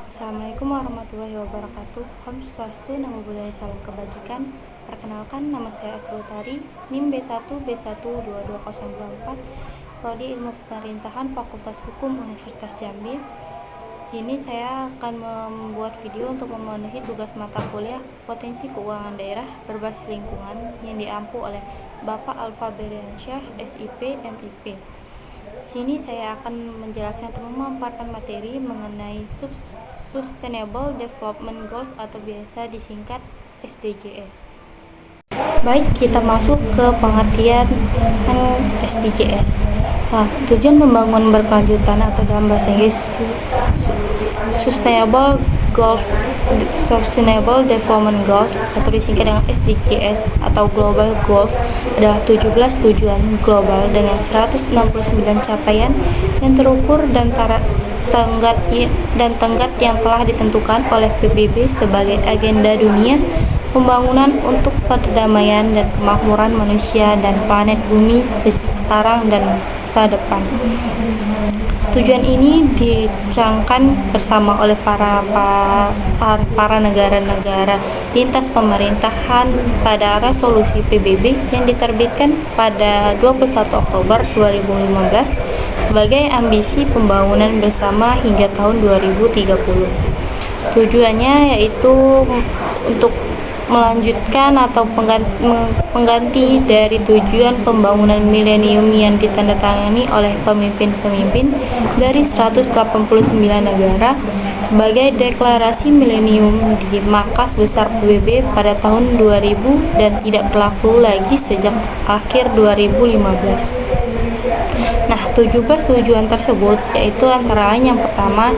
Assalamualaikum warahmatullahi wabarakatuh. Om Swastiastu, Namo Buddhaya, Salam Kebajikan. Perkenalkan, nama saya Asrul Tari, NIM B1B12204, Prodi Ilmu Pemerintahan, Fakultas Hukum Universitas Jambi. Sini saya akan membuat video untuk memenuhi tugas mata kuliah Potensi Keuangan Daerah Berbasis Lingkungan yang diampu oleh Bapak Alfa Beriansyah, SIP, MIP. Sini saya akan menjelaskan atau memaparkan materi mengenai Sustainable Development Goals atau biasa disingkat SDGs. Baik, kita masuk ke pengertian SDGs. Tujuan pembangunan berkelanjutan atau dalam bahasa Inggris Sustainable Development Goals atau disingkat dengan SDGs atau Global Goals adalah 17 tujuan global dengan 169 capaian yang terukur dan tenggat yang telah ditentukan oleh PBB sebagai agenda dunia pembangunan untuk perdamaian dan kemakmuran manusia dan planet bumi sekarang dan masa depan. Tujuan ini dicangkan bersama oleh para negara-negara lintas pemerintahan pada resolusi PBB yang diterbitkan pada 21 Oktober 2015 sebagai ambisi pembangunan bersama hingga tahun 2030. Tujuannya yaitu untuk melanjutkan atau pengganti dari tujuan pembangunan milenium yang ditandatangani oleh pemimpin-pemimpin dari 189 negara sebagai deklarasi milenium di Markas Besar PBB pada tahun 2000 dan tidak berlaku lagi sejak akhir 2015. 17 tujuan tersebut yaitu antara lain yang pertama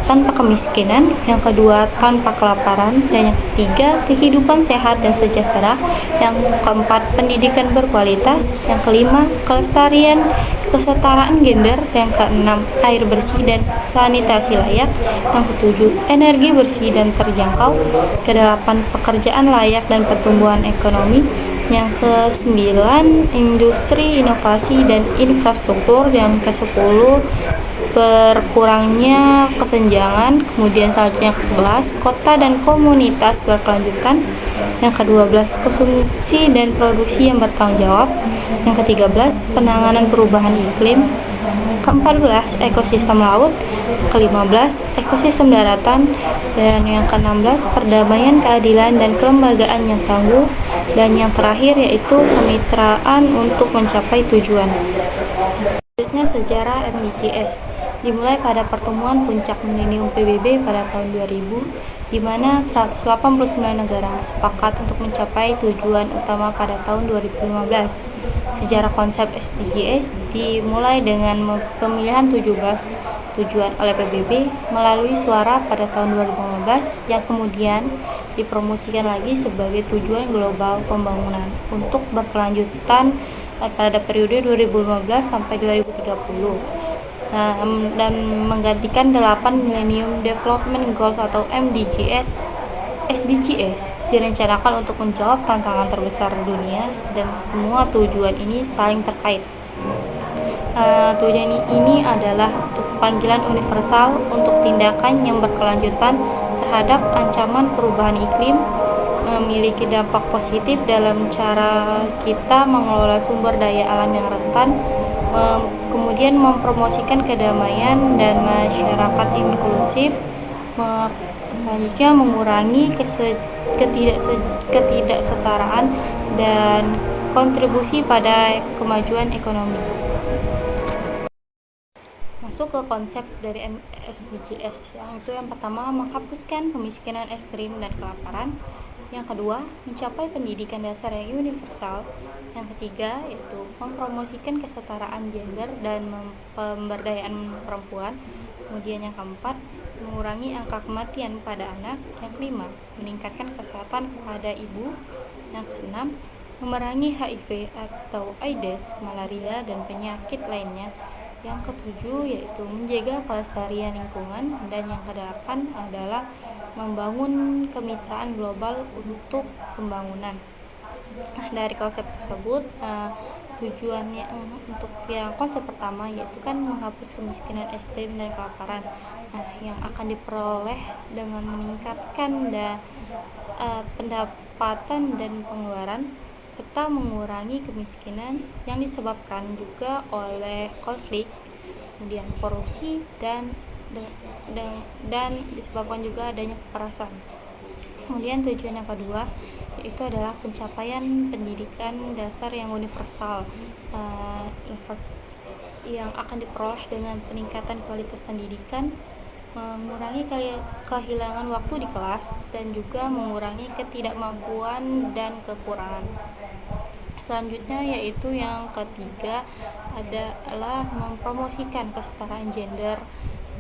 tanpa kemiskinan, yang kedua tanpa kelaparan, dan yang ketiga kehidupan sehat dan sejahtera, yang keempat pendidikan berkualitas, yang kelima kelestarian kesetaraan gender, yang keenam air bersih dan sanitasi layak, yang ketujuh energi bersih dan terjangkau, kedelapan pekerjaan layak dan pertumbuhan ekonomi, yang ke-9 industri, inovasi, dan infrastruktur, yang ke-10 berkurangnya kesenjangan, kemudian selanjutnya ke-11 kota dan komunitas berkelanjutan, yang ke-12 konsumsi dan produksi yang bertanggung jawab, yang ke-13 penanganan perubahan iklim, ke-14 ekosistem laut, ke-15 ekosistem daratan, dan yang ke-16 perdamaian, keadilan, dan kelembagaan yang tangguh, dan yang terakhir yaitu kemitraan untuk mencapai tujuan. Selanjutnya sejarah SDGs dimulai pada pertemuan puncak milenium PBB pada tahun 2000 di mana 189 negara sepakat untuk mencapai tujuan utama pada tahun 2015. Sejarah konsep SDGs dimulai dengan pemilihan 17 tujuan oleh PBB melalui suara pada tahun 2015 yang kemudian dipromosikan lagi sebagai tujuan global pembangunan untuk berkelanjutan pada periode 2015 sampai 2030. Dan menggantikan 8 Millennium Development Goals atau MDGs. SDGs direncanakan untuk menjawab tantangan terbesar dunia dan semua tujuan ini saling terkait. Tujuan ini adalah panggilan universal untuk tindakan yang berkelanjutan terhadap ancaman perubahan iklim, memiliki dampak positif dalam cara kita mengelola sumber daya alam yang rentan, kemudian mempromosikan kedamaian dan masyarakat inklusif, selanjutnya mengurangi ketidaksetaraan dan kontribusi pada kemajuan ekonomi. Masuk ke konsep dari SDGs, yang pertama menghapuskan kemiskinan ekstrim dan kelaparan, yang kedua mencapai pendidikan dasar yang universal, yang ketiga yaitu mempromosikan kesetaraan gender dan pemberdayaan perempuan, kemudian yang keempat mengurangi angka kematian pada anak, yang kelima meningkatkan kesehatan kepada ibu, yang keenam memerangi HIV atau AIDS, malaria, dan penyakit lainnya, yang ketujuh yaitu menjaga kelestarian lingkungan, dan yang kedelapan adalah membangun kemitraan global untuk pembangunan. Dari konsep tersebut Tujuannya untuk yang konsep pertama yaitu kan menghapus kemiskinan ekstrim dan kelaparan. Nah, yang akan diperoleh dengan meningkatkan pendapatan dan pengeluaran serta mengurangi kemiskinan yang disebabkan juga oleh konflik, kemudian korupsi dan disebabkan juga adanya kekerasan. Kemudian tujuan yang kedua yaitu adalah pencapaian pendidikan dasar yang universal, yang akan diperoleh dengan peningkatan kualitas pendidikan, mengurangi kehilangan waktu di kelas, dan juga mengurangi ketidakmampuan dan kekurangan. Selanjutnya yaitu yang ketiga adalah mempromosikan kesetaraan gender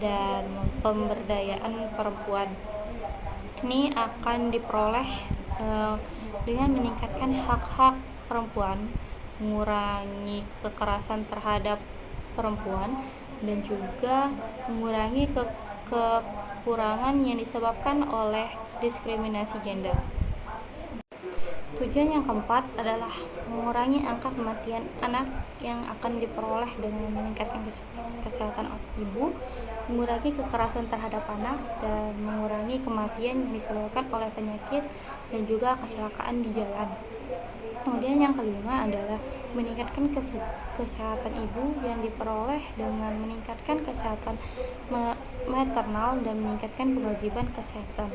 dan pemberdayaan perempuan. Ini akan diperoleh dengan meningkatkan hak-hak perempuan, mengurangi kekerasan terhadap perempuan, dan juga mengurangi kekurangan yang disebabkan oleh diskriminasi gender. Tujuan yang keempat adalah mengurangi angka kematian anak yang akan diperoleh dengan meningkatkan kesehatan ibu, mengurangi kekerasan terhadap anak, dan mengurangi kematian yang disebabkan oleh penyakit dan juga kecelakaan di jalan. Kemudian yang kelima adalah meningkatkan kesehatan ibu yang diperoleh dengan meningkatkan kesehatan maternal dan meningkatkan kewajiban kesehatan.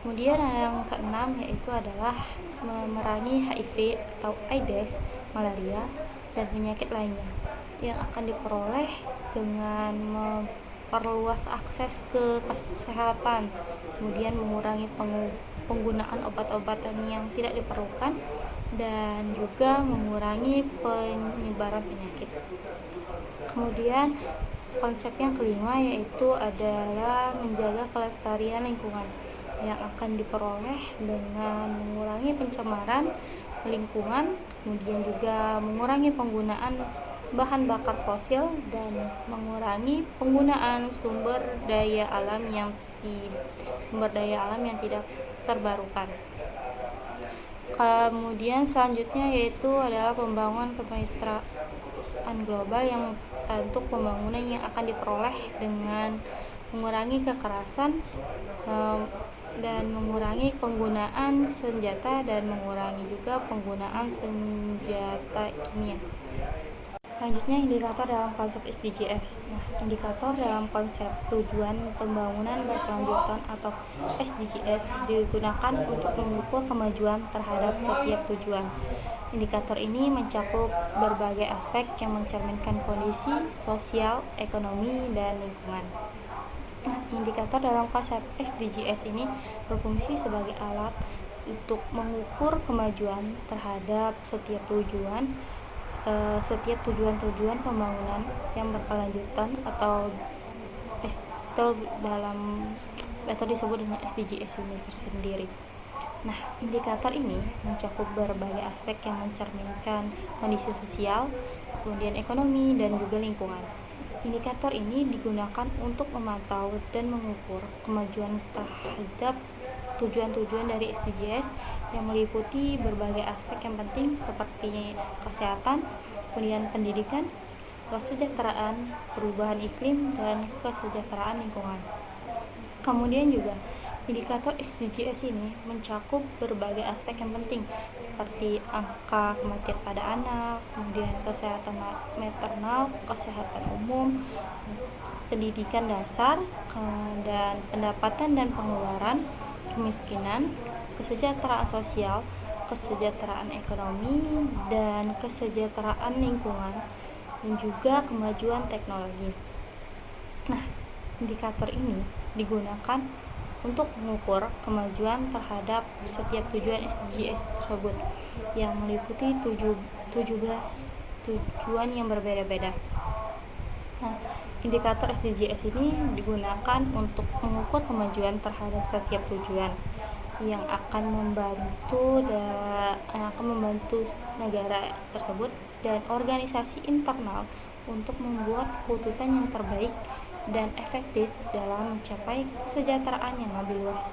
Kemudian yang keenam yaitu adalah memerangi HIV atau AIDS, malaria, dan penyakit lainnya yang akan diperoleh dengan memperluas akses ke kesehatan, kemudian mengurangi penggunaan obat-obatan yang tidak diperlukan, dan juga mengurangi penyebaran penyakit. Kemudian konsep yang kelima yaitu adalah menjaga kelestarian lingkungan yang akan diperoleh dengan mengurangi pencemaran lingkungan, kemudian juga mengurangi penggunaan bahan bakar fosil dan mengurangi penggunaan sumber daya alam yang tidak terbarukan. Kemudian selanjutnya yaitu adalah pembangunan kemitraan global yang untuk pembangunan yang akan diperoleh dengan mengurangi kekerasan dan mengurangi penggunaan senjata dan mengurangi juga penggunaan senjata kimia. Selanjutnya indikator dalam konsep SDGs. Indikator dalam konsep tujuan pembangunan berkelanjutan atau SDGs digunakan untuk mengukur kemajuan terhadap setiap tujuan. Indikator ini mencakup berbagai aspek yang mencerminkan kondisi sosial, ekonomi, dan lingkungan. Indikator dalam konsep SDGs ini berfungsi sebagai alat untuk mengukur kemajuan terhadap setiap tujuan pembangunan yang berkelanjutan atau dalam metode disebut dengan SDGs ini tersendiri. Indikator ini mencakup berbagai aspek yang mencerminkan kondisi sosial, kemudian ekonomi, dan juga lingkungan. Indikator ini digunakan untuk memantau dan mengukur kemajuan terhadap tujuan-tujuan dari SDGs yang meliputi berbagai aspek yang penting seperti kesehatan, kemudian pendidikan, kesejahteraan, perubahan iklim, dan kesejahteraan lingkungan. Kemudian juga indikator SDGs ini mencakup berbagai aspek yang penting seperti angka kematian pada anak, kemudian kesehatan maternal, kesehatan umum, pendidikan dasar, dan pendapatan dan pengeluaran, kemiskinan, kesejahteraan sosial, kesejahteraan ekonomi, dan kesejahteraan lingkungan, dan juga kemajuan teknologi. Indikator ini digunakan untuk mengukur kemajuan terhadap setiap tujuan SDGs tersebut yang meliputi 17 tujuan yang berbeda-beda. Indikator SDGs ini digunakan untuk mengukur kemajuan terhadap setiap tujuan yang akan membantu negara tersebut dan organisasi internal untuk membuat keputusan yang terbaik dan efektif dalam mencapai kesejahteraan yang lebih luas.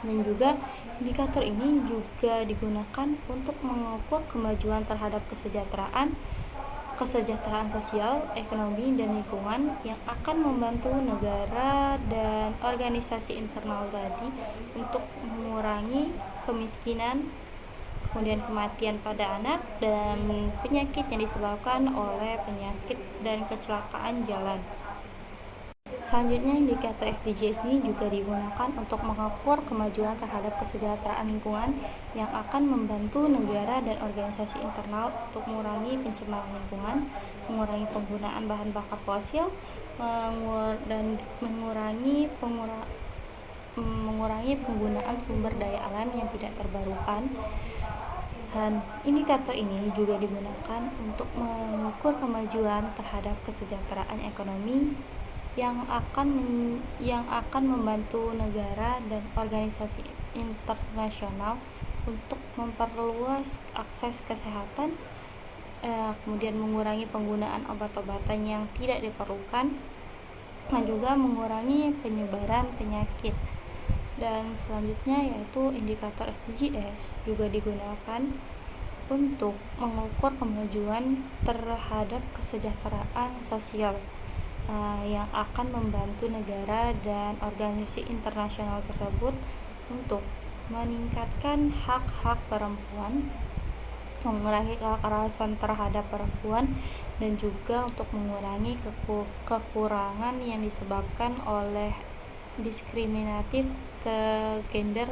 Dan juga indikator ini juga digunakan untuk mengukur kemajuan terhadap kesejahteraan sosial, ekonomi, dan lingkungan yang akan membantu negara dan organisasi internal tadi untuk mengurangi kemiskinan, kemudian kematian pada anak, dan penyakit yang disebabkan oleh penyakit dan kecelakaan jalan. Selanjutnya, indikator SDGs ini juga digunakan untuk mengukur kemajuan terhadap kesejahteraan lingkungan yang akan membantu negara dan organisasi internal untuk mengurangi pencemaran lingkungan, mengurangi penggunaan bahan bakar fosil, dan mengurangi penggunaan sumber daya alam yang tidak terbarukan. Dan indikator ini juga digunakan untuk mengukur kemajuan terhadap kesejahteraan ekonomi yang akan membantu negara dan organisasi internasional untuk memperluas akses kesehatan, kemudian mengurangi penggunaan obat-obatan yang tidak diperlukan, dan juga mengurangi penyebaran penyakit. Dan selanjutnya yaitu indikator SDGs juga digunakan untuk mengukur kemajuan terhadap kesejahteraan sosial yang akan membantu negara dan organisasi internasional tersebut untuk meningkatkan hak-hak perempuan, mengurangi kekerasan terhadap perempuan, dan juga untuk mengurangi kekurangan yang disebabkan oleh diskriminatif ke gender.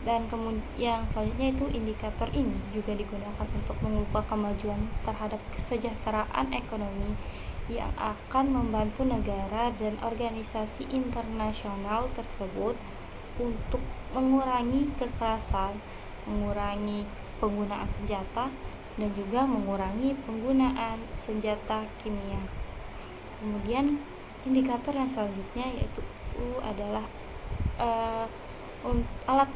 Dan kemudian selanjutnya itu indikator ini juga digunakan untuk mengukur kemajuan terhadap kesejahteraan ekonomi yang akan membantu negara dan organisasi internasional tersebut untuk mengurangi kekerasan, mengurangi penggunaan senjata, dan juga mengurangi penggunaan senjata kimia. Kemudian indikator yang selanjutnya yaitu adalah alat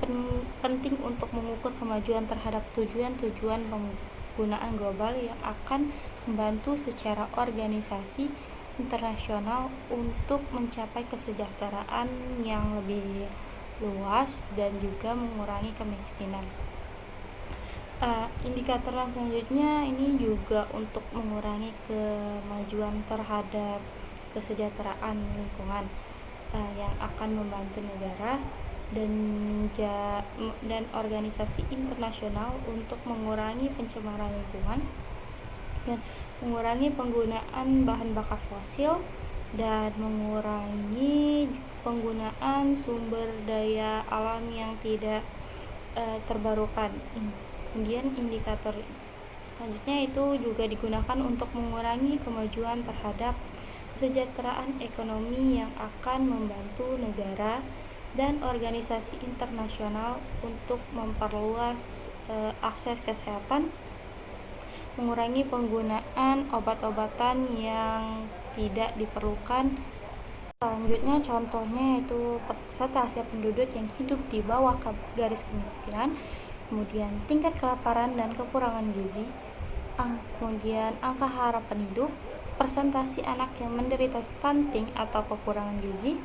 penting untuk mengukur kemajuan terhadap tujuan-tujuan penggunaan global yang akan membantu secara organisasi internasional untuk mencapai kesejahteraan yang lebih luas dan juga mengurangi kemiskinan. Indikator yang selanjutnya ini juga untuk mengurangi kemajuan terhadap kesejahteraan lingkungan yang akan membantu negara dan organisasi internasional untuk mengurangi pencemaran lingkungan dan mengurangi penggunaan bahan bakar fosil dan mengurangi penggunaan sumber daya alam yang tidak terbarukan. Kemudian indikator selanjutnya itu juga digunakan untuk mengurangi kemajuan terhadap kesejahteraan ekonomi yang akan membantu negara dan organisasi internasional untuk memperluas akses kesehatan, mengurangi penggunaan obat-obatan yang tidak diperlukan. Selanjutnya contohnya yaitu persentase penduduk yang hidup di bawah garis kemiskinan, kemudian tingkat kelaparan dan kekurangan gizi, kemudian angka harapan hidup, persentase anak yang menderita stunting atau kekurangan gizi.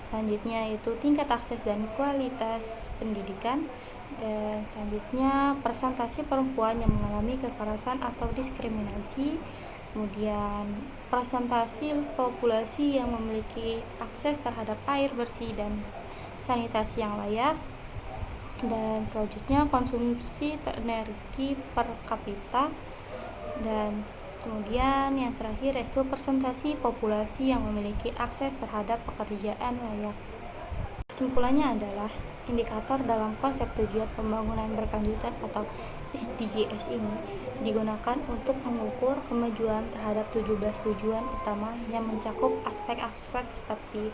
Selanjutnya yaitu tingkat akses dan kualitas pendidikan, dan selanjutnya persentase perempuan yang mengalami kekerasan atau diskriminasi, kemudian persentase populasi yang memiliki akses terhadap air bersih dan sanitasi yang layak, dan selanjutnya konsumsi energi per kapita, dan kemudian yang terakhir yaitu persentase populasi yang memiliki akses terhadap pekerjaan layak. Kesimpulannya adalah indikator dalam konsep tujuan pembangunan berkelanjutan atau SDGs ini digunakan untuk mengukur kemajuan terhadap 17 tujuan utama yang mencakup aspek-aspek seperti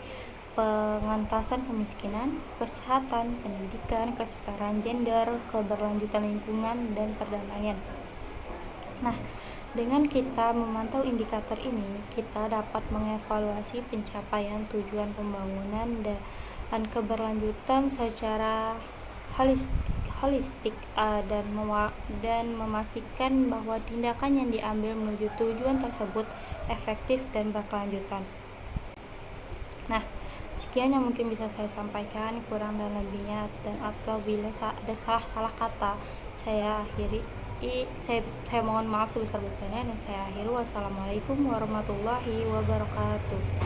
pengentasan kemiskinan, kesehatan, pendidikan, kesetaraan gender, keberlanjutan lingkungan, dan perdamaian. Nah, dengan kita memantau indikator ini, kita dapat mengevaluasi pencapaian tujuan pembangunan dan keberlanjutan secara holistik dan memastikan bahwa tindakan yang diambil menuju tujuan tersebut efektif dan berkelanjutan. Nah, Sekian yang mungkin bisa saya sampaikan, kurang dan lebihnya dan apabila ada salah-salah kata saya akhiri. Saya mohon maaf sebesar-besarnya dan saya akhiri. Wassalamualaikum warahmatullahi wabarakatuh.